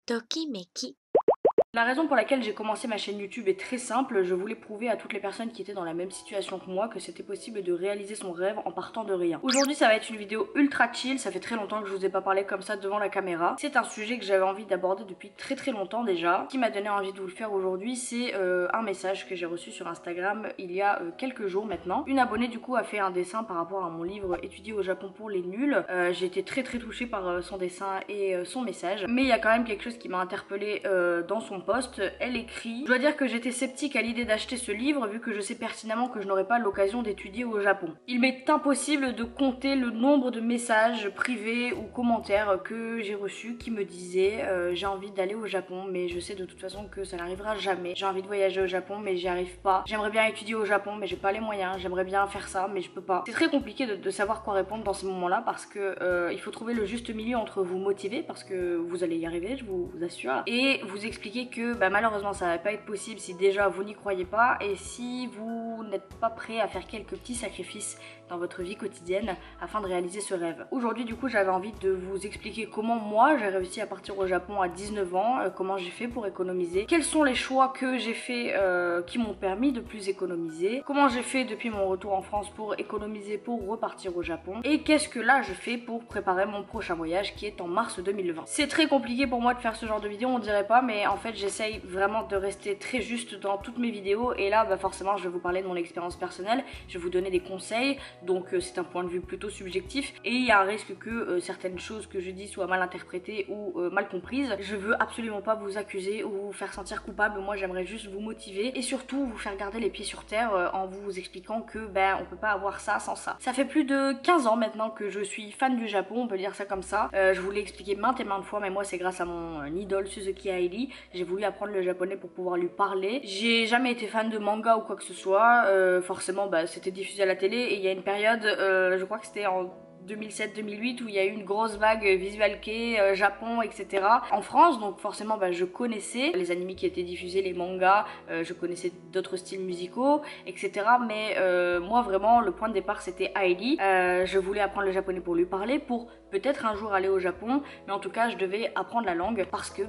Tokimeki. La raison pour laquelle j'ai commencé ma chaîne YouTube est très simple, je voulais prouver à toutes les personnes qui étaient dans la même situation que moi que c'était possible de réaliser son rêve en partant de rien. Aujourd'hui ça va être une vidéo ultra chill, ça fait très longtemps que je vous ai pas parlé comme ça devant la caméra. C'est un sujet que j'avais envie d'aborder depuis très longtemps déjà. Ce qui m'a donné envie de vous le faire aujourd'hui, c'est un message que j'ai reçu sur Instagram il y a quelques jours maintenant. Une abonnée du coup a fait un dessin par rapport à mon livre Étudier au Japon pour les nuls. J'ai été très touchée par son dessin et son message, mais il y a quand même quelque chose qui m'a interpellée dans son post. Elle écrit: je dois dire que j'étais sceptique à l'idée d'acheter ce livre vu que je sais pertinemment que je n'aurai pas l'occasion d'étudier au Japon. Il m'est impossible de compter le nombre de messages privés ou commentaires que j'ai reçus qui me disaient j'ai envie d'aller au Japon mais je sais de toute façon que ça n'arrivera jamais. J'ai envie de voyager au Japon mais j'y arrive pas. J'aimerais bien étudier au Japon mais j'ai pas les moyens. J'aimerais bien faire ça mais je peux pas. C'est très compliqué de savoir quoi répondre dans ces moments-là parce que il faut trouver le juste milieu entre vous motiver parce que vous allez y arriver, je vous assure, et vous expliquer que malheureusement ça va pas être possible si déjà vous n'y croyez pas et si vous n'êtes pas prêt à faire quelques petits sacrifices dans votre vie quotidienne afin de réaliser ce rêve. Aujourd'hui du coup j'avais envie de vous expliquer comment moi j'ai réussi à partir au Japon à 19 ans, comment j'ai fait pour économiser, quels sont les choix que j'ai fait qui m'ont permis de plus économiser, comment j'ai fait depuis mon retour en France pour économiser pour repartir au Japon et qu'est-ce que là je fais pour préparer mon prochain voyage qui est en mars 2020. C'est très compliqué pour moi de faire ce genre de vidéo, on dirait pas, mais en fait j'essaye vraiment de rester très juste dans toutes mes vidéos et là forcément je vais vous parler de mon expérience personnelle, je vais vous donner des conseils, donc c'est un point de vue plutôt subjectif et il y a un risque que certaines choses que je dis soient mal interprétées ou mal comprises. Je veux absolument pas vous accuser ou vous faire sentir coupable, moi j'aimerais juste vous motiver et surtout vous faire garder les pieds sur terre en vous expliquant que on peut pas avoir ça sans ça. Ça fait plus de 15 ans maintenant que je suis fan du Japon, on peut dire ça comme ça. Je vous l'ai expliqué maintes et maintes fois, mais moi c'est grâce à mon idole Suzuki Hailey. J'ai voulu apprendre le japonais pour pouvoir lui parler. J'ai jamais été fan de manga ou quoi que ce soit, forcément c'était diffusé à la télé et il y a une période, je crois que c'était en 2007-2008 où il y a eu une grosse vague Visual Kei, Japon, etc. en France, donc forcément je connaissais les animés qui étaient diffusés, les mangas, je connaissais d'autres styles musicaux, etc. Mais moi vraiment le point de départ c'était Hailey. Je voulais apprendre le japonais pour lui parler, pour peut-être un jour aller au Japon, mais en tout cas je devais apprendre la langue parce que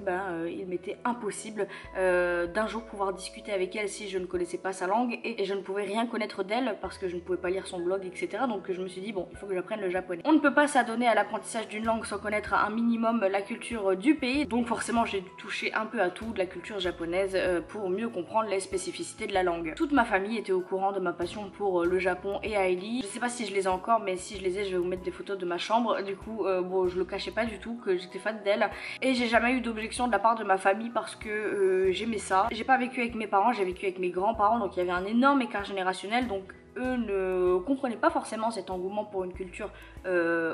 il m'était impossible d'un jour pouvoir discuter avec elle si je ne connaissais pas sa langue et je ne pouvais rien connaître d'elle parce que je ne pouvais pas lire son blog, etc. Donc je me suis dit bon, il faut que j'apprenne le japonais. On ne peut pas s'adonner à l'apprentissage d'une langue sans connaître un minimum la culture du pays, donc forcément j'ai dû toucher un peu à tout de la culture japonaise pour mieux comprendre les spécificités de la langue. Toute ma famille était au courant de ma passion pour le Japon et Hailey. Je sais pas si je les ai encore, mais si je les ai, je vais vous mettre des photos de ma chambre. Du coup, bon, je le cachais pas du tout que j'étais fan d'elle et j'ai jamais eu d'objection de la part de ma famille parce que j'aimais ça. J'ai pas vécu avec mes parents, j'ai vécu avec mes grands-parents, donc il y avait un énorme écart générationnel, donc eux ne comprenaient pas forcément cet engouement pour une culture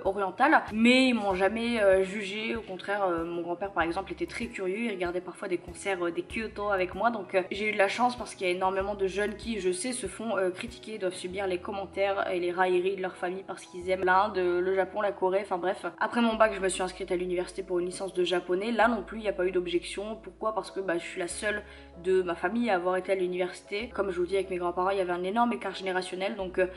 orientale, mais ils m'ont jamais jugé. Au contraire, mon grand-père par exemple était très curieux, il regardait parfois des concerts des Kyoto avec moi, donc j'ai eu de la chance parce qu'il y a énormément de jeunes qui, je sais, se font critiquer, doivent subir les commentaires et les railleries de leur famille parce qu'ils aiment l'Inde, le Japon, la Corée, enfin bref. Après mon bac, je me suis inscrite à l'université pour une licence de japonais. Là non plus, il n'y a pas eu d'objection. Pourquoi? Parce que je suis la seule de ma famille à avoir été à l'université. Comme je vous dis, avec mes grands-parents, il y avait un énorme écart générationnel, donc eux,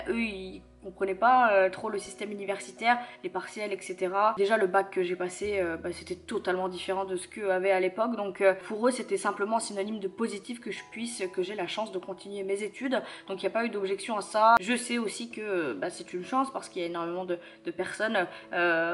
ils comprenaient pas trop le système universitaire, les partiels, etc. Déjà le bac que j'ai passé, c'était totalement différent de ce qu'eux avaient à l'époque, donc pour eux c'était simplement synonyme de positif que j'ai la chance de continuer mes études, donc il n'y a pas eu d'objection à ça. Je sais aussi que c'est une chance parce qu'il y a énormément de personnes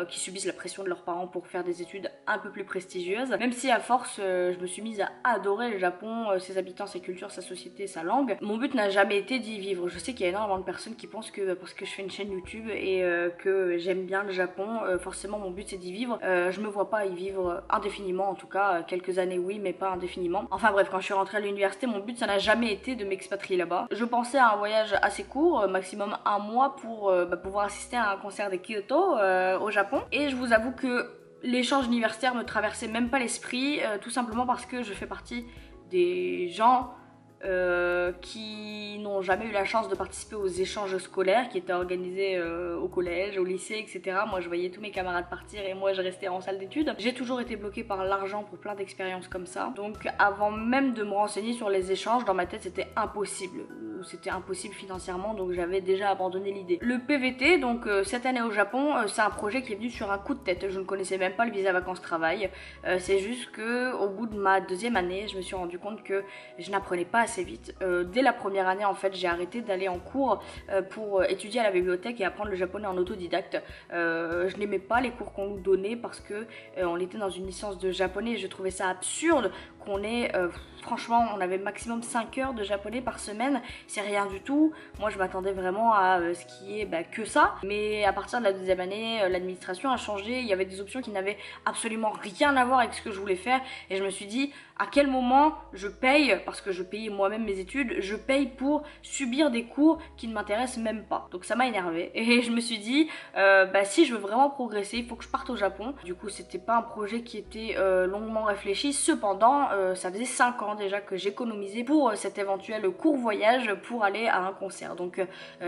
qui subissent la pression de leurs parents pour faire des études un peu plus prestigieuses, même si à force je me suis mise à adorer le Japon, ses habitants, sa culture, sa société, sa langue. Mon but n'a jamais été d'y vivre. Je sais qu'il y a énormément de personnes qui pensent que parce que je fais une chaîne YouTube et que j'aime bien le Japon, forcément mon but c'est d'y vivre. Je me vois pas y vivre indéfiniment, en tout cas quelques années oui, mais pas indéfiniment. Enfin bref, quand je suis rentrée à l'université, mon but ça n'a jamais été de m'expatrier là-bas. Je pensais à un voyage assez court, maximum un mois, pour pouvoir assister à un concert des Kyoto au Japon, et je vous avoue que l'échange universitaire me traversait même pas l'esprit, tout simplement parce que je fais partie des gens qui n'ont jamais eu la chance de participer aux échanges scolaires qui étaient organisés au collège, au lycée, etc. Moi je voyais tous mes camarades partir et moi je restais en salle d'études. J'ai toujours été bloquée par l'argent pour plein d'expériences comme ça, donc avant même de me renseigner sur les échanges, dans ma tête c'était impossible. où c'était impossible financièrement, donc j'avais déjà abandonné l'idée. Le PVT, donc cette année au Japon, c'est un projet qui est venu sur un coup de tête. Je ne connaissais même pas le visa vacances-travail. C'est juste que au bout de ma deuxième année, je me suis rendu compte que je n'apprenais pas assez vite. Dès la première année, en fait, j'ai arrêté d'aller en cours pour étudier à la bibliothèque et apprendre le japonais en autodidacte. Je n'aimais pas les cours qu'on nous donnait parce que on était dans une licence de japonais et je trouvais ça absurde qu'on ait franchement on avait maximum 5 heures de japonais par semaine, c'est rien du tout. Moi je m'attendais vraiment à ce qui est que ça, mais à partir de la deuxième année l'administration a changé, il y avait des options qui n'avaient absolument rien à voir avec ce que je voulais faire et je me suis dit à quel moment je paye, parce que je payais moi-même mes études, je paye pour subir des cours qui ne m'intéressent même pas. Donc ça m'a énervé et je me suis dit si je veux vraiment progresser il faut que je parte au Japon. Du coup c'était pas un projet qui était longuement réfléchi, cependant ça faisait 5 ans déjà que j'économisais pour cet éventuel court voyage pour aller à un concert. Donc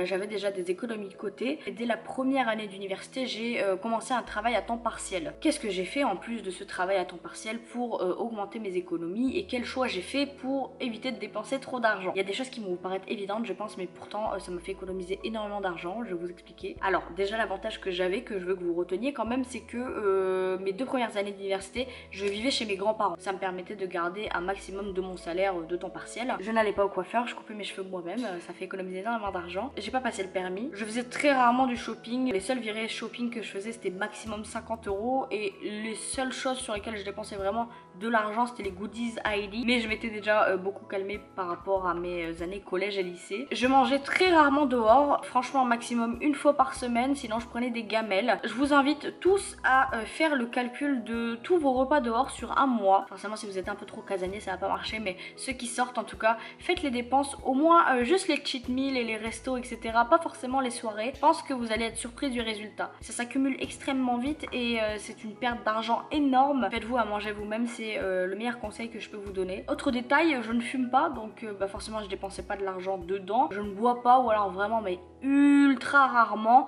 j'avais déjà des économies de côté et dès la première année d'université j'ai commencé un travail à temps partiel. Qu'est-ce que j'ai fait en plus de ce travail à temps partiel pour augmenter mes économies et quel choix j'ai fait pour éviter de dépenser trop d'argent? Il y a des choses qui vont vous paraître évidentes je pense, mais pourtant ça m'a fait économiser énormément d'argent, je vais vous expliquer. Alors déjà l'avantage que j'avais, que je veux que vous reteniez quand même, c'est que mes 2 premières années d'université je vivais chez mes grands-parents. Ça me permettait de garder un maximum de mon salaire de temps partiel. Je n'allais pas au coiffeur, je coupais mes cheveux moi-même, ça fait économiser énormément d'argent. J'ai pas passé le permis, je faisais très rarement du shopping, les seules virées shopping que je faisais c'était maximum 50 € et les seules choses sur lesquelles je dépensais vraiment de l'argent c'était les goodies Heidi, mais je m'étais déjà beaucoup calmée par rapport à mes années collège et lycée. Je mangeais très rarement dehors, franchement maximum une fois par semaine, sinon je prenais des gamelles. Je vous invite tous à faire le calcul de tous vos repas dehors sur un mois. Forcément si vous êtes un peu trop casanier ça va pas marcher, mais ceux qui sortent en tout cas, faites les dépenses, au moins juste les cheat meals et les restos etc, pas forcément les soirées. Je pense que vous allez être surpris du résultat. Ça s'accumule extrêmement vite et c'est une perte d'argent énorme. Faites-vous à manger vous-même, c'est le meilleur conseil que je peux vous donner. Autre détail, je ne fume pas, donc forcément je dépensais pas de l'argent dedans. Je ne bois pas, ou alors vraiment mais ultra rarement,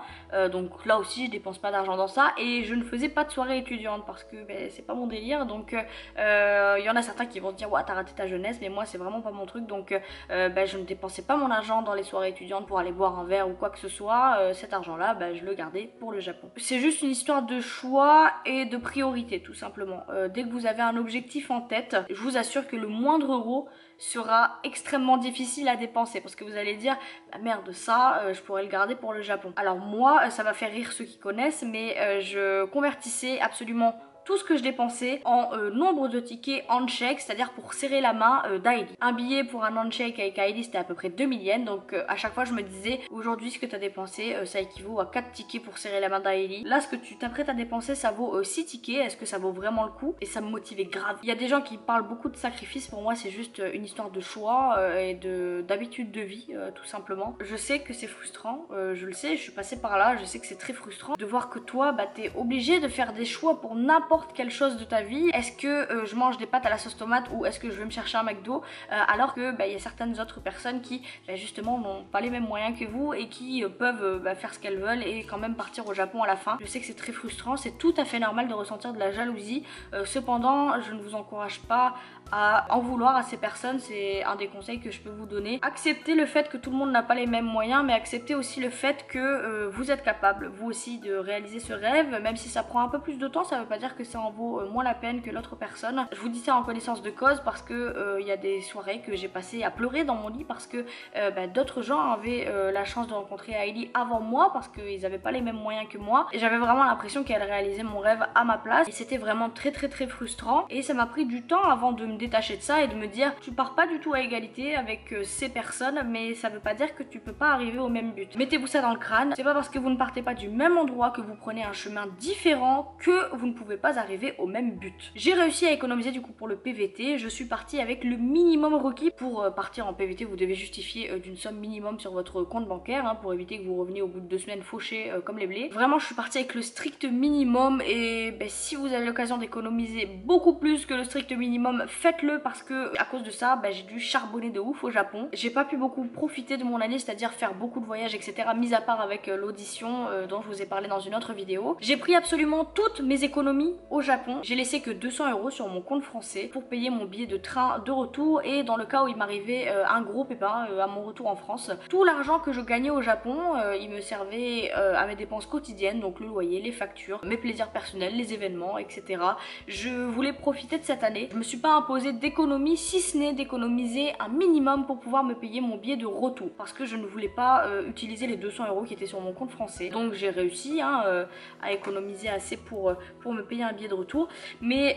donc là aussi je dépense pas d'argent dans ça, et je ne faisais pas de soirée étudiante parce que c'est pas mon délire. Donc il y en a certains qui vont se dire ouais t'as raté ta jeunesse, mais moi c'est vraiment pas mon truc. Donc je ne dépensais pas mon argent dans les soirées étudiantes pour aller boire un verre ou quoi que ce soit. Cet argent là je le gardais pour le Japon. C'est juste une histoire de choix et de priorité tout simplement. Dès que vous avez un objectif en tête, je vous assure que le moindre euro sera extrêmement difficile à dépenser parce que vous allez dire bah merde ça je pourrais le garder pour le Japon. Alors moi ça va faire rire ceux qui connaissent, mais je convertissais absolument tout ce que je dépensais en nombre de tickets handshake, c'est-à-dire pour serrer la main d'Heidi. Un billet pour un handshake avec Heidi c'était à peu près 2000 yens, donc à chaque fois je me disais aujourd'hui ce que tu as dépensé ça équivaut à 4 tickets pour serrer la main d'Heidi. Là ce que tu t'apprêtes à dépenser ça vaut 6 tickets, est-ce que ça vaut vraiment le coup? Et ça me motivait grave. Il y a des gens qui parlent beaucoup de sacrifices, pour moi c'est juste une histoire de choix et d'habitude de vie tout simplement. Je sais que c'est frustrant, je le sais, je suis passée par là, je sais que c'est très frustrant de voir que toi t'es obligé de faire des choix pour n'importe quelle chose de ta vie. Est-ce que je mange des pâtes à la sauce tomate ou est-ce que je vais me chercher un McDo, alors que il y a certaines autres personnes qui justement n'ont pas les mêmes moyens que vous et qui peuvent faire ce qu'elles veulent et quand même partir au Japon à la fin. Je sais que c'est très frustrant, c'est tout à fait normal de ressentir de la jalousie, cependant je ne vous encourage pas à en vouloir à ces personnes, c'est un des conseils que je peux vous donner. Acceptez le fait que tout le monde n'a pas les mêmes moyens, mais acceptez aussi le fait que vous êtes capable vous aussi de réaliser ce rêve, même si ça prend un peu plus de temps, ça veut pas dire que ça en vaut moins la peine que l'autre personne. Je vous dis ça en connaissance de cause parce que il y a des soirées que j'ai passées à pleurer dans mon lit parce que d'autres gens avaient la chance de rencontrer Heidi avant moi parce qu'ils avaient pas les mêmes moyens que moi, et j'avais vraiment l'impression qu'elle réalisait mon rêve à ma place, et c'était vraiment très frustrant, et ça m'a pris du temps avant de me détacher de ça et de me dire tu pars pas du tout à égalité avec ces personnes, mais ça veut pas dire que tu peux pas arriver au même but. Mettez-vous ça dans le crâne, c'est pas parce que vous ne partez pas du même endroit que vous prenez un chemin différent que vous ne pouvez pas arriver au même but. J'ai réussi à économiser du coup pour le PVT, je suis partie avec le minimum requis. Pour partir en PVT vous devez justifier d'une somme minimum sur votre compte bancaire pour éviter que vous reveniez au bout de 2 semaines fauchés comme les blés. Vraiment je suis partie avec le strict minimum, et si vous avez l'occasion d'économiser beaucoup plus que le strict minimum, faites faites-le parce que à cause de ça j'ai dû charbonner de ouf au Japon. J'ai pas pu beaucoup profiter de mon année, c'est-à-dire faire beaucoup de voyages etc, mis à part avec l'audition dont je vous ai parlé dans une autre vidéo. J'ai pris absolument toutes mes économies au Japon. J'ai laissé que 200 € sur mon compte français pour payer mon billet de train de retour et dans le cas où il m'arrivait un gros pépin à mon retour en France. Tout l'argent que je gagnais au Japon il me servait à mes dépenses quotidiennes, donc le loyer, les factures, mes plaisirs personnels, les événements etc. Je voulais profiter de cette année. Je me suis pas imposé d'économie si ce n'est d'économiser un minimum pour pouvoir me payer mon billet de retour parce que je ne voulais pas utiliser les 200 € qui étaient sur mon compte français. Donc j'ai réussi à économiser assez pour me payer un billet de retour. Mais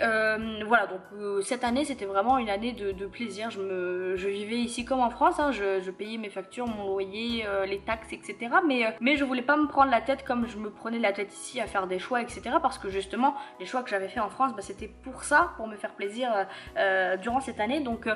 voilà, donc cette année c'était vraiment une année de plaisir. Je vivais ici comme en France, je payais mes factures, mon loyer, les taxes etc. Mais je voulais pas me prendre la tête comme je me prenais la tête ici à faire des choix etc. Parce que justement les choix que j'avais fait en France c'était pour ça, pour me faire plaisir durant cette année. Donc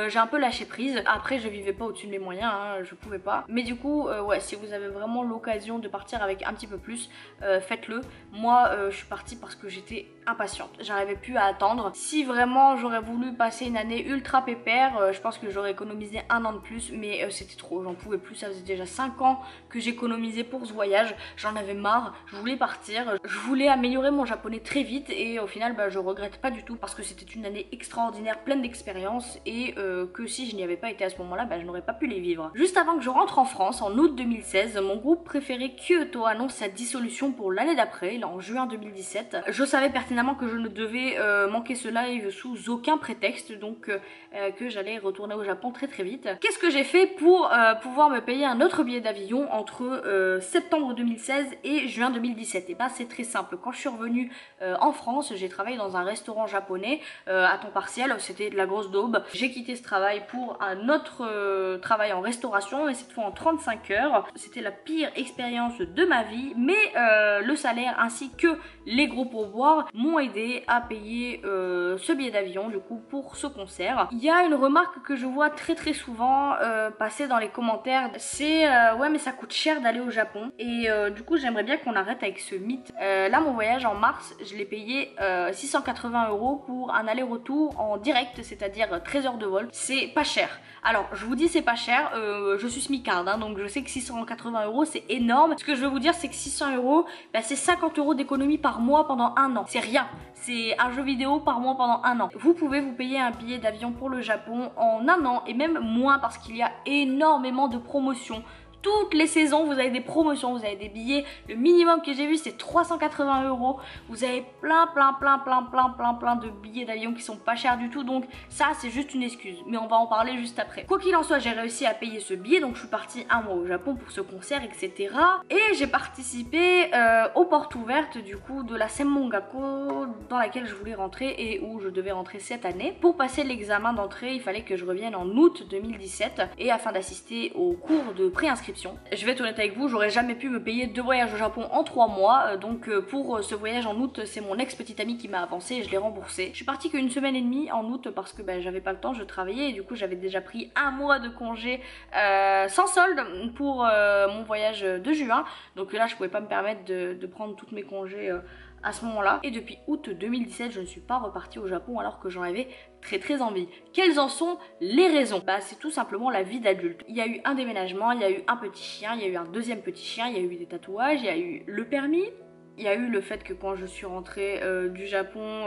j'ai un peu lâché prise. Après je vivais pas au-dessus de mes moyens, je pouvais pas. Mais du coup ouais, si vous avez vraiment l'occasion de partir avec un petit peu plus, faites-le. Moi je suis partie parce que j'étais impatiente, j'arrivais plus à attendre. Si vraiment j'aurais voulu passer une année ultra pépère, je pense que j'aurais économisé un an de plus, mais c'était trop, j'en pouvais plus. Ça faisait déjà 5 ans que j'économisais pour ce voyage, j'en avais marre, je voulais partir, je voulais améliorer mon japonais très vite et au final je regrette pas du tout parce que c'était une année extraordinaire, pleine d'expériences et que si je n'y avais pas été à ce moment là, je n'aurais pas pu les vivre. Juste avant que je rentre en France, en août 2016, mon groupe préféré Kyoto annonce sa dissolution pour l'année d'après, là en juin 2017. Je savais pertinemment que je ne devais manquer ce live sous aucun prétexte, donc que j'allais retourner au Japon très très vite. Qu'est-ce que j'ai fait pour pouvoir me payer un autre billet d'avion entre septembre 2016 et juin 2017? Et c'est très simple. Quand je suis revenue en France, j'ai travaillé dans un restaurant japonais à temps partiel, c'était de la grosse daube. J'ai quitté ce travail pour un autre travail en restauration, et cette fois en 35 heures. C'était la pire expérience de ma vie, mais le salaire ainsi que les gros pourboires m'ont aidé à payer ce billet d'avion du coup pour ce concert. Il y a une remarque que je vois très très souvent passer dans les commentaires, c'est ouais mais ça coûte cher d'aller au Japon, et du coup j'aimerais bien qu'on arrête avec ce mythe. Là mon voyage en mars, je l'ai payé 680 € pour un aller-retour en direct, c'est-à-dire 13 heures de vol. C'est pas cher. Alors je vous dis c'est pas cher, je suis smicarde donc je sais que 680 € c'est énorme. Ce que je veux vous dire c'est que 600 € c'est 50 € d'économie par mois pendant un an. C'est rien, c'est un jeu vidéo par mois pendant un an. Vous pouvez vous payer un billet d'avion pour le Japon en un an et même moins parce qu'il y a énormément de promotions. Toutes les saisons vous avez des promotions, vous avez des billets, le minimum que j'ai vu c'est 380 €. Vous avez plein de billets d'avion qui sont pas chers du tout, donc ça c'est juste une excuse, mais on va en parler juste après. Quoi qu'il en soit, j'ai réussi à payer ce billet, donc je suis partie un mois au Japon pour ce concert etc. Et j'ai participé aux portes ouvertes du coup de la Semmongakko dans laquelle je voulais rentrer et où je devais rentrer cette année. Pour passer l'examen d'entrée, il fallait que je revienne en août 2017 et afin d'assister au cours de préinscription. Je vais être honnête avec vous, j'aurais jamais pu me payer 2 voyages au Japon en 3 mois, donc pour ce voyage en août, c'est mon ex-petite amie qui m'a avancé et je l'ai remboursé. Je suis partie qu'une semaine et demie en août parce que j'avais pas le temps, je travaillais et du coup j'avais déjà pris un mois de congé sans solde pour mon voyage de juin, donc là je pouvais pas me permettre de prendre tous mes congés à ce moment-là. Et depuis août 2017, je ne suis pas repartie au Japon alors que j'en avais très envie. Quelles en sont les raisons? C'est tout simplement la vie d'adulte. Il y a eu un déménagement, il y a eu un petit chien, il y a eu un deuxième petit chien, il y a eu des tatouages, il y a eu le permis. Il y a eu le fait que quand je suis rentrée du Japon,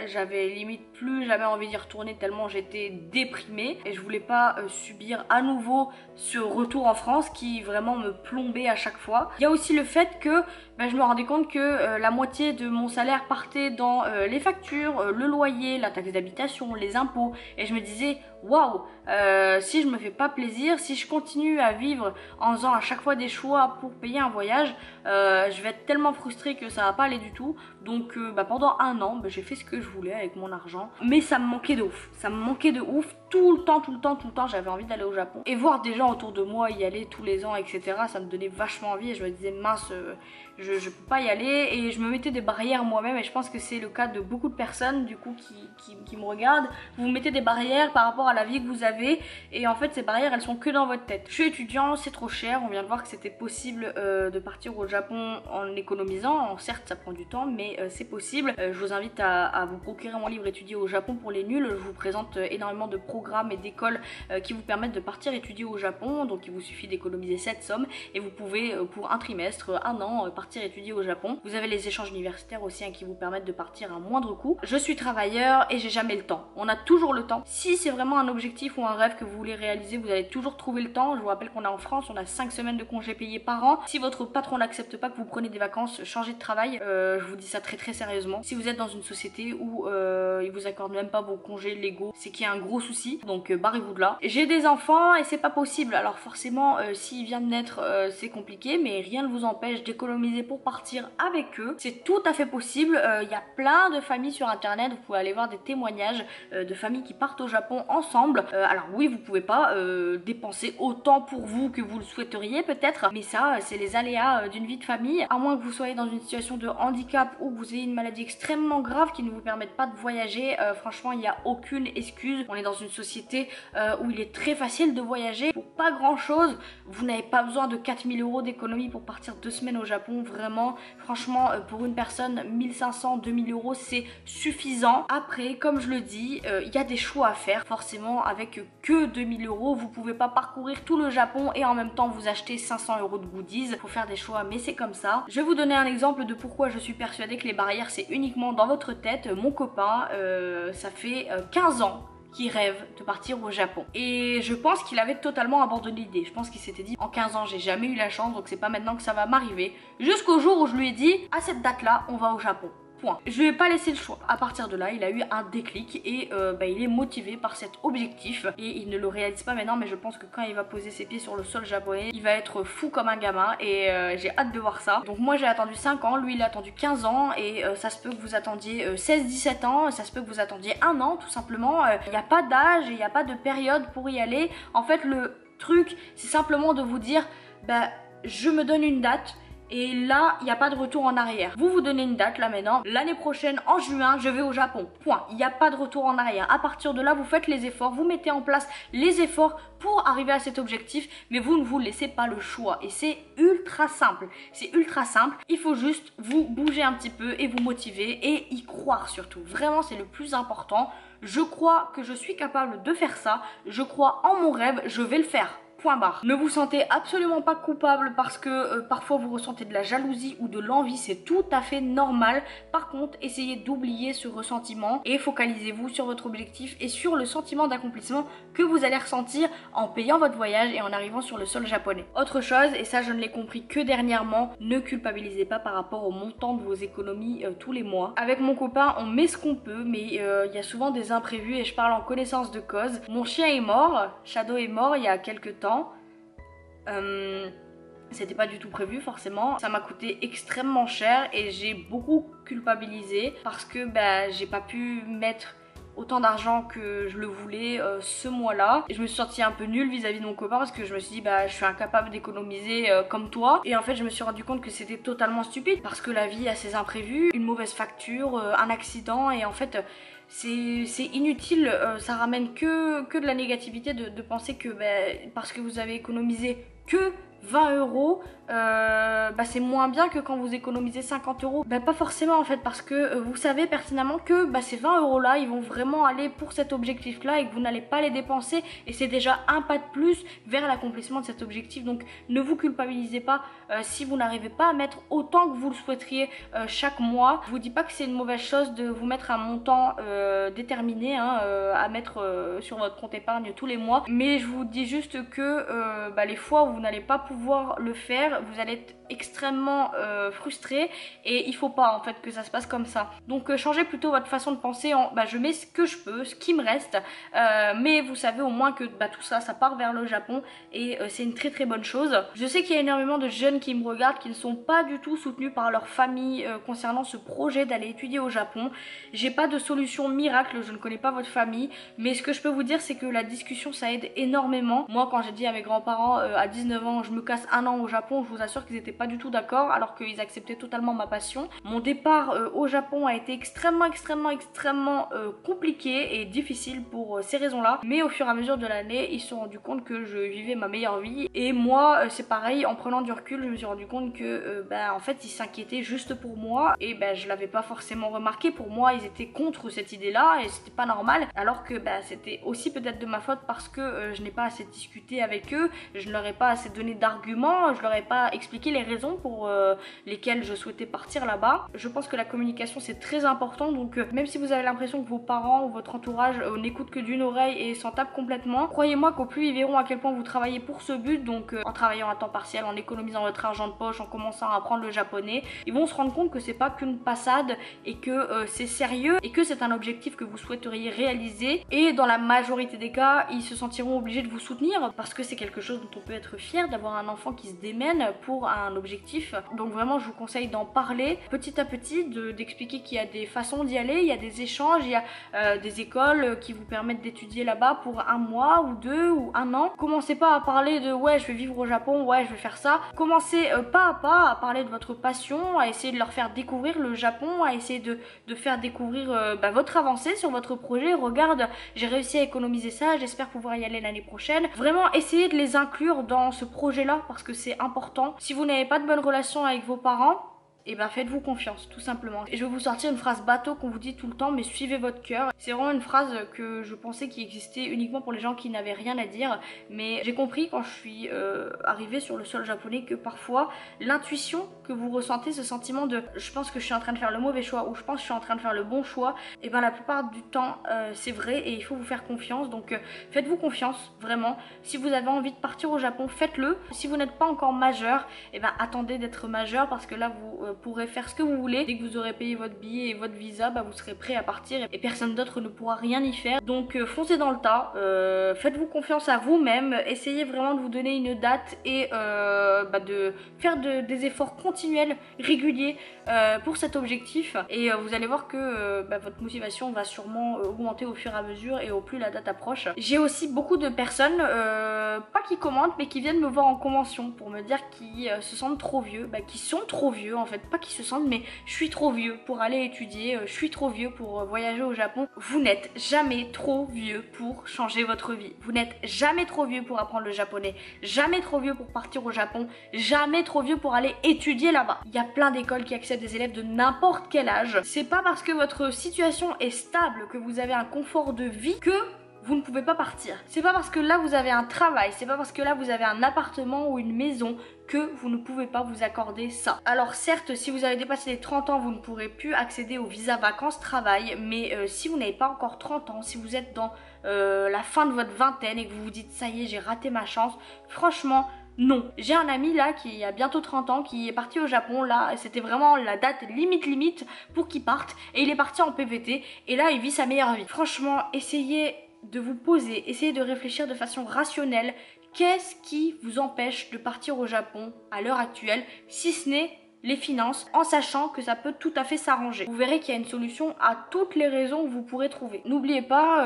j'avais limite plus jamais envie d'y retourner tellement j'étais déprimée et je voulais pas subir à nouveau ce retour en France qui vraiment me plombait à chaque fois. Il y a aussi le fait que je me rendais compte que la moitié de mon salaire partait dans les factures, le loyer, la taxe d'habitation, les impôts, et je me disais waouh, si je me fais pas plaisir, si je continue à vivre en faisant à chaque fois des choix pour payer un voyage, je vais être tellement frustrée que ça va pas aller du tout. Donc pendant un an j'ai fait ce que je voulais avec mon argent, mais ça me manquait de ouf, ça me manquait de ouf. Tout le temps j'avais envie d'aller au Japon et voir des gens autour de moi y aller tous les ans etc, ça me donnait vachement envie et je me disais mince, je peux pas y aller, et je me mettais des barrières moi-même, et je pense que c'est le cas de beaucoup de personnes du coup qui me regardent. Vous vous mettez des barrières par rapport à la vie que vous avez, et en fait ces barrières elles sont que dans votre tête. Je suis étudiant, c'est trop cher, on vient de voir que c'était possible de partir au Japon en économie économisant. Certes ça prend du temps mais c'est possible. Je vous invite à vous procurer mon livre Étudier au Japon pour les nuls. Je vous présente énormément de programmes et d'écoles qui vous permettent de partir étudier au Japon. Donc il vous suffit d'économiser cette somme et vous pouvez pour un trimestre, un an, partir étudier au Japon. Vous avez les échanges universitaires aussi qui vous permettent de partir à moindre coût. Je suis travailleur et j'ai jamais le temps. On a toujours le temps. Si c'est vraiment un objectif ou un rêve que vous voulez réaliser, vous allez toujours trouver le temps. Je vous rappelle qu'on est en France, on a 5 semaines de congés payés par an. Si votre patron n'accepte pas que vous prenez des vacances, changez de travail. Je vous dis ça très sérieusement. Si vous êtes dans une société où ils vous accordent même pas vos congés légaux, c'est qu'il y a un gros souci. Donc barrez-vous de là. J'ai des enfants et c'est pas possible. Alors forcément, s'il vient de naître, c'est compliqué, mais rien ne vous empêche d'économiser pour partir avec eux. C'est tout à fait possible. Il y a plein de familles sur internet. Vous pouvez aller voir des témoignages de familles qui partent au Japon ensemble. Alors oui, vous pouvez pas dépenser autant pour vous que vous le souhaiteriez peut-être, mais ça c'est les aléas d'une vie de famille. À moins que vous soyez dans une situation de handicap ou que vous ayez une maladie extrêmement grave qui ne vous permette pas de voyager, franchement il n'y a aucune excuse. On est dans une société où il est très facile de voyager pour pas grand chose. Vous n'avez pas besoin de 4000 € d'économie pour partir 2 semaines au Japon. Vraiment, franchement, pour une personne, 1500, 2000 € c'est suffisant. Après, comme je le dis, il y a des choix à faire. Forcément, avec que 2000 €, vous pouvez pas parcourir tout le Japon et en même temps vous acheter 500 € de goodies. Faut faire des choix, mais c'est comme ça. Je vais vous donner un exemple de pourquoi je suis persuadée que les barrières c'est uniquement dans votre tête. Mon copain, ça fait 15 ans qui rêve de partir au Japon. Et je pense qu'il avait totalement abandonné l'idée. Je pense qu'il s'était dit, en 15 ans, j'ai jamais eu la chance, donc c'est pas maintenant que ça va m'arriver. Jusqu'au jour où je lui ai dit, à cette date-là, on va au Japon. Point. Je lui ai pas laissé le choix. À partir de là, il a eu un déclic et il est motivé par cet objectif. Et il ne le réalise pas maintenant, mais je pense que quand il va poser ses pieds sur le sol japonais, il va être fou comme un gamin et j'ai hâte de voir ça. Donc moi j'ai attendu 5 ans, lui il a attendu 15 ans et ça se peut que vous attendiez 16-17 ans, ça se peut que vous attendiez 1 an tout simplement. Il n'y a pas d'âge et il n'y a pas de période pour y aller. En fait le truc c'est simplement de vous dire je me donne une date. Et là, il n'y a pas de retour en arrière. Vous vous donnez une date là maintenant. L'année prochaine, en juin, je vais au Japon. Point. Il n'y a pas de retour en arrière. À partir de là, vous faites les efforts. Vous mettez en place les efforts pour arriver à cet objectif. Mais vous ne vous laissez pas le choix. Et c'est ultra simple. C'est ultra simple. Il faut juste vous bouger un petit peu et vous motiver. Et y croire surtout. Vraiment, c'est le plus important. Je crois que je suis capable de faire ça. Je crois en mon rêve. Je vais le faire. Point barre. Ne vous sentez absolument pas coupable parce que parfois vous ressentez de la jalousie ou de l'envie, c'est tout à fait normal. Par contre, essayez d'oublier ce ressentiment et focalisez-vous sur votre objectif et sur le sentiment d'accomplissement que vous allez ressentir en payant votre voyage et en arrivant sur le sol japonais. Autre chose, et ça je ne l'ai compris que dernièrement, ne culpabilisez pas par rapport au montant de vos économies tous les mois. Avec mon copain, on met ce qu'on peut, mais il y a souvent des imprévus et je parle en connaissance de cause. Mon chien est mort, Shadow est mort il y a quelques temps. C'était pas du tout prévu forcément. Ça m'a coûté extrêmement cher et j'ai beaucoup culpabilisé parce que j'ai pas pu mettre autant d'argent que je le voulais ce mois-là. Et je me suis sentie un peu nulle vis-à-vis de mon copain parce que je me suis dit je suis incapable d'économiser comme toi. Et en fait je me suis rendu compte que c'était totalement stupide parce que la vie a ses imprévus, une mauvaise facture, un accident et en fait c'est inutile, ça ramène que de la négativité de penser que parce que vous avez économisé que 20 €, c'est moins bien que quand vous économisez 50 €. Pas forcément en fait parce que vous savez pertinemment que ces 20 € là ils vont vraiment aller pour cet objectif là et que vous n'allez pas les dépenser et c'est déjà un pas de plus vers l'accomplissement de cet objectif. Donc ne vous culpabilisez pas si vous n'arrivez pas à mettre autant que vous le souhaiteriez chaque mois. Je vous dis pas que c'est une mauvaise chose de vous mettre un montant déterminé à mettre sur votre compte épargne tous les mois, mais je vous dis juste que les fois où vous n'allez pas pouvoir le faire, vous allez être extrêmement frustré et il faut pas en fait que ça se passe comme ça. Donc changez plutôt votre façon de penser en je mets ce que je peux, ce qui me reste, mais vous savez au moins que tout ça part vers le Japon et c'est une très bonne chose. Je sais qu'il y a énormément de jeunes qui me regardent qui ne sont pas du tout soutenus par leur famille concernant ce projet d'aller étudier au Japon. J'ai pas de solution miracle, je ne connais pas votre famille, mais ce que je peux vous dire c'est que la discussion ça aide énormément. Moi quand j'ai dit à mes grands-parents à 19 ans je me me casse un an au Japon, je vous assure qu'ils étaient pas du tout d'accord, alors qu'ils acceptaient totalement ma passion. Mon départ au Japon a été extrêmement compliqué et difficile pour ces raisons-là, mais au fur et à mesure de l'année, ils se sont rendus compte que je vivais ma meilleure vie, et moi c'est pareil, en prenant du recul, je me suis rendu compte que en fait ils s'inquiétaient juste pour moi, et je l'avais pas forcément remarqué. Pour moi ils étaient contre cette idée-là et c'était pas normal, alors que c'était aussi peut-être de ma faute parce que je n'ai pas assez discuté avec eux, je ne leur ai pas assez donné d'arguments, je leur ai pas expliqué les raisons pour lesquelles je souhaitais partir là-bas. Je pense que la communication c'est très important, donc même si vous avez l'impression que vos parents ou votre entourage n'écoutent que d'une oreille et s'en tapent complètement, croyez-moi qu'au plus ils verront à quel point vous travaillez pour ce but, donc en travaillant à temps partiel, en économisant votre argent de poche, en commençant à apprendre le japonais, ils vont se rendre compte que c'est pas qu'une passade et que c'est sérieux et que c'est un objectif que vous souhaiteriez réaliser, et dans la majorité des cas ils se sentiront obligés de vous soutenir parce que c'est quelque chose dont on peut être fier, d'avoir un enfant qui se démène pour un objectif. Donc vraiment je vous conseille d'en parler petit à petit, d'expliquer qu'il y a des façons d'y aller, il y a des échanges, il y a des écoles qui vous permettent d'étudier là-bas pour un mois ou 2 ou 1 an. Commencez pas à parler de ouais je vais vivre au Japon, ouais je vais faire ça. Commencez pas à pas à parler de votre passion, à essayer de leur faire découvrir le Japon, à essayer de faire découvrir votre avancée sur votre projet. Regarde, j'ai réussi à économiser ça, j'espère pouvoir y aller l'année prochaine. Vraiment essayez de les inclure dans ce projet là parce que c'est important. Si vous n'avez pas de bonne relation avec vos parents, et faites-vous confiance, tout simplement. Et je vais vous sortir une phrase bateau qu'on vous dit tout le temps, mais suivez votre cœur. C'est vraiment une phrase que je pensais qui existait uniquement pour les gens qui n'avaient rien à dire, mais j'ai compris quand je suis arrivée sur le sol japonais que parfois l'intuition que vous ressentez, ce sentiment de je pense que je suis en train de faire le mauvais choix ou je pense que je suis en train de faire le bon choix, et la plupart du temps c'est vrai et il faut vous faire confiance. Donc faites-vous confiance, vraiment. Si vous avez envie de partir au Japon, faites-le. Si vous n'êtes pas encore majeur, attendez d'être majeur parce que là vous pourrez faire ce que vous voulez. Dès que vous aurez payé votre billet et votre visa, vous serez prêt à partir et personne d'autre ne pourra rien y faire. Donc foncez dans le tas, faites-vous confiance à vous-même, essayez vraiment de vous donner une date et de faire des efforts continuels, réguliers pour cet objectif, et vous allez voir que votre motivation va sûrement augmenter au fur et à mesure et au plus la date approche. J'ai aussi beaucoup de personnes, pas qui commentent mais qui viennent me voir en convention pour me dire qu'ils se sentent trop vieux, qui sont trop vieux en fait, pas qui se sentent mais je suis trop vieux pour aller étudier, je suis trop vieux pour voyager au Japon. Vous n'êtes jamais trop vieux pour changer votre vie, vous n'êtes jamais trop vieux pour apprendre le japonais, jamais trop vieux pour partir au Japon, jamais trop vieux pour aller étudier là-bas. Il y a plein d'écoles qui acceptent des élèves de n'importe quel âge. C'est pas parce que votre situation est stable, que vous avez un confort de vie, que vous ne pouvez pas partir. C'est pas parce que là vous avez un travail, c'est pas parce que là vous avez un appartement ou une maison que vous ne pouvez pas vous accorder ça. Alors certes, si vous avez dépassé les 30 ans, vous ne pourrez plus accéder au visa vacances travail, mais si vous n'avez pas encore 30 ans, si vous êtes dans la fin de votre vingtaine et que vous vous dites ça y est, j'ai raté ma chance, franchement, non. J'ai un ami là qui a bientôt 30 ans qui est parti au Japon, là c'était vraiment la date limite pour qu'il parte, et il est parti en PVT et là il vit sa meilleure vie. Franchement, essayez de vous poser, essayez de réfléchir de façon rationnelle. Qu'est-ce qui vous empêche de partir au Japon à l'heure actuelle, si ce n'est les finances, en sachant que ça peut tout à fait s'arranger. Vous verrez qu'il y a une solution à toutes les raisons que vous pourrez trouver. N'oubliez pas,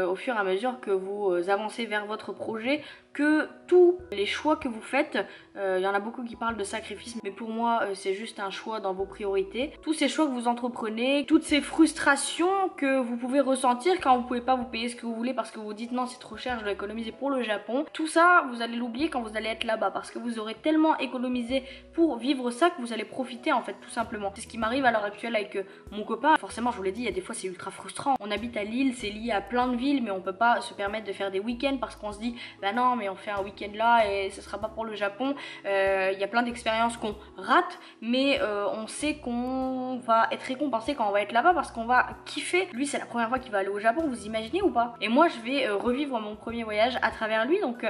au fur et à mesure que vous avancez vers votre projet, que tous les choix que vous faites, il y en a beaucoup qui parlent de sacrifice, mais pour moi c'est juste un choix dans vos priorités. Tous ces choix que vous entreprenez, toutes ces frustrations que vous pouvez ressentir quand vous pouvez pas vous payer ce que vous voulez parce que vous dites non c'est trop cher, je dois économiser pour le Japon, tout ça vous allez l'oublier quand vous allez être là-bas parce que vous aurez tellement économisé pour vivre ça que vous allez profiter en fait, tout simplement. C'est ce qui m'arrive à l'heure actuelle avec mon copain. Forcément je vous l'ai dit, il y a des fois c'est ultra frustrant. On habite à Lille, c'est lié à plein de villes, mais on peut pas se permettre de faire des week-ends parce qu'on se dit bah non mais on fait un week-end là et ce sera pas pour le Japon. Il y a plein d'expériences qu'on rate, mais on sait qu'on va être récompensé quand on va être là-bas parce qu'on va kiffer. Lui c'est la première fois qu'il va aller au Japon, vous imaginez ou pas? Et moi je vais revivre mon premier voyage à travers lui, donc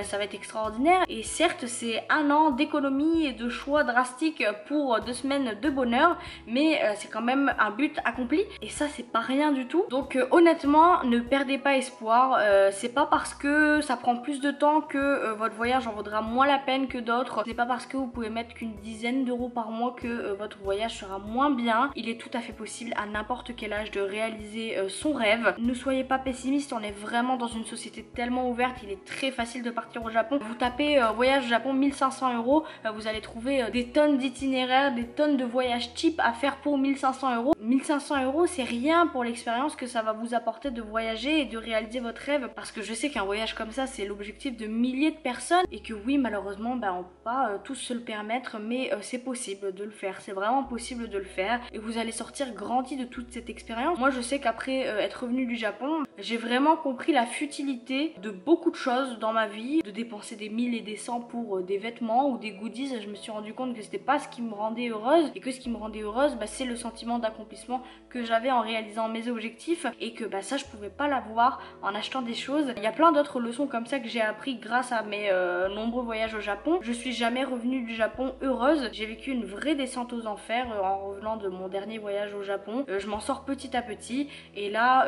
ça va être extraordinaire. Et certes c'est un an d'économie et de choix drastiques pour 2 semaines de bonheur, mais c'est quand même un but accompli et ça c'est pas rien du tout. Donc honnêtement, ne perdez pas espoir, c'est pas parce que ça prend plus de temps que votre voyage en vaudra moins la peine que d'autres. C'est pas parce que vous pouvez mettre qu'une dizaine d'euros par mois que votre voyage sera moins bien. Il est tout à fait possible à n'importe quel âge de réaliser son rêve. Ne soyez pas pessimiste, on est vraiment dans une société tellement ouverte, il est très facile de partir au Japon. Vous tapez voyage au Japon 1500 euros, vous allez trouver des tonnes d'itinéraires, des tonnes de voyages cheap à faire pour 1500 euros. 1500 euros c'est rien pour l'expérience que ça va vous apporter de voyager et de réaliser votre rêve, parce que je sais qu'un voyage comme ça c'est l'objectif de milliers de personnes et que oui malheureusement on peut pas tous se le permettre, mais c'est possible de le faire, c'est vraiment possible de le faire et vous allez sortir grandi de toute cette expérience. Moi je sais qu'après être revenue du Japon, j'ai vraiment compris la futilité de beaucoup de choses dans ma vie, de dépenser des 1000 et des 100 pour des vêtements ou des goodies. Je me suis rendu compte que c'était pas ce qui me rendait heureuse et que ce qui me rendait heureuse c'est le sentiment d'accomplissement que j'avais en réalisant mes objectifs et que ça je pouvais pas l'avoir en achetant des choses. Il y a plein d'autres leçons comme ça que j'ai appris grâce à mes nombreux voyages au Japon. Je suis jamais revenue du Japon heureuse, j'ai vécu une vraie descente aux enfers en revenant de mon dernier voyage au Japon. Je m'en sors petit à petit et là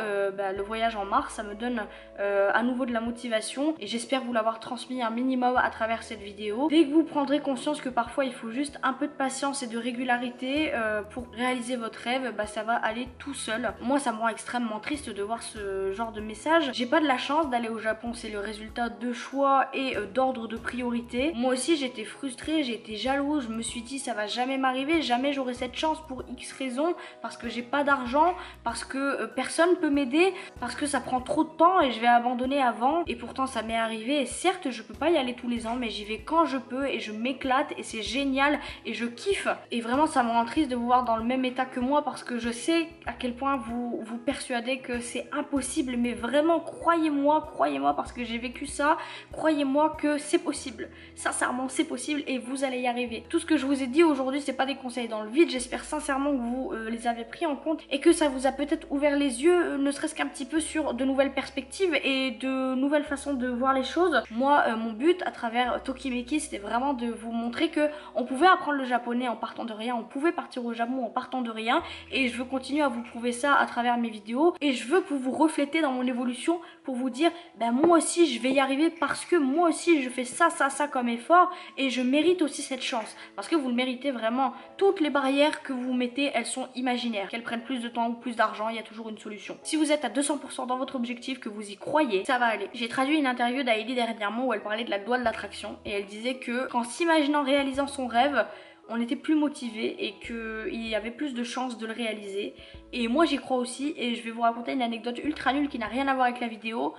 le voyage en mars ça me donne à nouveau de la motivation et j'espère vous l'avoir transmis un minimum à travers cette vidéo. Dès que vous prendrez conscience que parfois il faut juste un peu de patience et de régularité pour réaliser votre rêve, ça va aller tout seul. Moi ça me rend extrêmement triste de voir ce genre de message. J'ai pas de la chance d'aller au Japon, c'est le résultat de choix et d'ordre de priorité. Moi aussi j'étais frustrée, j'ai été jalouse, je me suis dit ça va jamais m'arriver, jamais j'aurai cette chance pour X raisons, parce que j'ai pas d'argent, parce que personne peut m'aider, parce que ça prend trop de temps et je vais abandonner avant. Et pourtant ça m'est arrivé et certes je peux pas y aller tous les ans, mais j'y vais quand je peux et je m'éclate et c'est génial et je kiffe. Et vraiment ça me rend triste de vous voir dans le même état que moi, parce que je sais à quel point vous persuadez que c'est impossible, mais vraiment croyez-moi parce que j'ai vécu ça, croyez-moi que c'est possible, sincèrement c'est possible et vous allez y arriver. Tout ce que je vous ai dit aujourd'hui c'est pas des conseils dans le vide, j'espère sincèrement que vous les avez pris en compte et que ça vous a peut-être ouvert les yeux, ne serait-ce qu'un petit peu sur de nouvelles perspectives et de nouvelles façons de voir les choses. Moi mon but à travers Tokimeki c'était vraiment de vous montrer que on pouvait apprendre le japonais en partant de rien, on pouvait partir au Japon en partant de rien, et je veux continuer à vous prouver ça à travers mes vidéos et je veux vous refléter dans mon évolution pour vous dire moi aussi je vais y arriver, parce que moi aussi je fais ça comme effort et je mérite aussi cette chance, parce que vous le méritez vraiment. Toutes les barrières que vous mettez elles sont imaginaires, qu'elles prennent plus de temps ou plus d'argent, il y a toujours une solution. Si vous êtes à 200% dans votre objectif, que vous y croyez, ça va aller. J'ai traduit une interview d'Heidi dernièrement où elle parlait de la loi de l'attraction et elle disait que qu'en s'imaginant réalisant son rêve, on était plus motivé et qu'il y avait plus de chances de le réaliser. Et moi j'y crois aussi, et je vais vous raconter une anecdote ultra nulle qui n'a rien à voir avec la vidéo.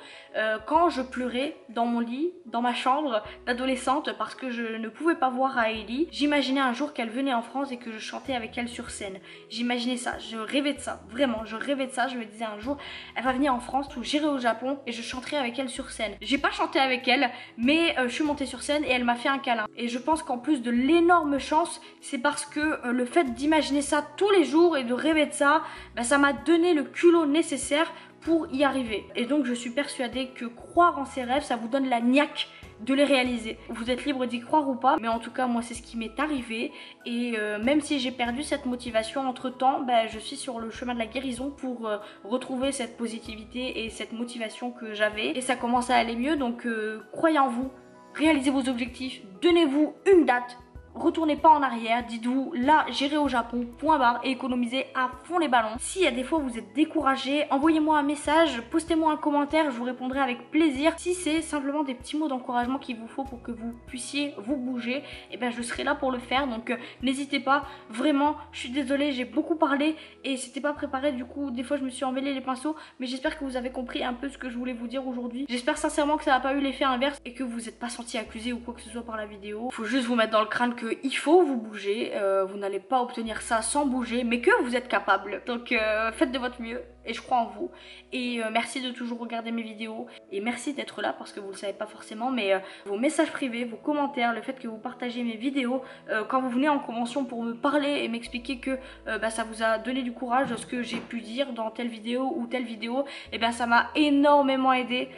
Quand je pleurais dans mon lit, dans ma chambre d'adolescente parce que je ne pouvais pas voir Hailey, j'imaginais un jour qu'elle venait en France et que je chantais avec elle sur scène. J'imaginais ça, je rêvais de ça, vraiment je rêvais de ça. Je me disais un jour elle va venir en France ou j'irai au Japon et je chanterai avec elle sur scène. J'ai pas chanté avec elle, mais je suis montée sur scène et elle m'a fait un câlin. Et je pense qu'en plus de l'énorme chance, c'est parce que le fait d'imaginer ça tous les jours et de rêver de ça, ça m'a donné le culot nécessaire pour y arriver. Et donc je suis persuadée que croire en ses rêves, ça vous donne la niaque de les réaliser. Vous êtes libre d'y croire ou pas, mais en tout cas moi c'est ce qui m'est arrivé. Et même si j'ai perdu cette motivation entre temps, je suis sur le chemin de la guérison pour retrouver cette positivité et cette motivation que j'avais, et ça commence à aller mieux. Donc croyez en vous, réalisez vos objectifs, donnez-vous une date. Retournez pas en arrière, dites-vous là j'irai au Japon, point barre, et économisez à fond les ballons. Si à des fois vous êtes découragé, envoyez-moi un message, postez-moi un commentaire, je vous répondrai avec plaisir. Si c'est simplement des petits mots d'encouragement qu'il vous faut pour que vous puissiez vous bouger, et je serai là pour le faire. Donc n'hésitez pas, vraiment, je suis désolée, j'ai beaucoup parlé et c'était pas préparé, du coup des fois je me suis emmêlé les pinceaux, mais j'espère que vous avez compris un peu ce que je voulais vous dire aujourd'hui. J'espère sincèrement que ça n'a pas eu l'effet inverse et que vous n'êtes pas senti accusé ou quoi que ce soit par la vidéo. Faut juste vous mettre dans le crâne que il faut vous bouger, vous n'allez pas obtenir ça sans bouger, mais que vous êtes capable. Donc faites de votre mieux et je crois en vous. Et merci de toujours regarder mes vidéos et merci d'être là, parce que vous le savez pas forcément, mais vos messages privés, vos commentaires, le fait que vous partagez mes vidéos, quand vous venez en convention pour me parler et m'expliquer que ça vous a donné du courage de ce que j'ai pu dire dans telle vidéo ou telle vidéo, et ça m'a énormément aidé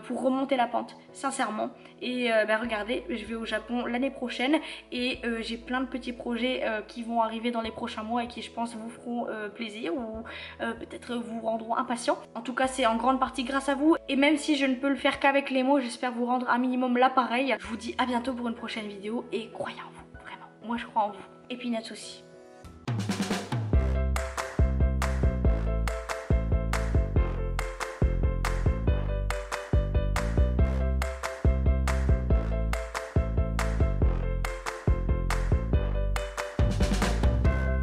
pour remonter la pente, sincèrement. Et regardez, je vais au Japon l'année prochaine et et j'ai plein de petits projets qui vont arriver dans les prochains mois et qui je pense vous feront plaisir ou peut-être vous rendront impatient. En tout cas c'est en grande partie grâce à vous et même si je ne peux le faire qu'avec les mots, j'espère vous rendre un minimum l'appareil. Je vous dis à bientôt pour une prochaine vidéo et croyez en vous, vraiment, moi je crois en vous. Et Peanuts aussi.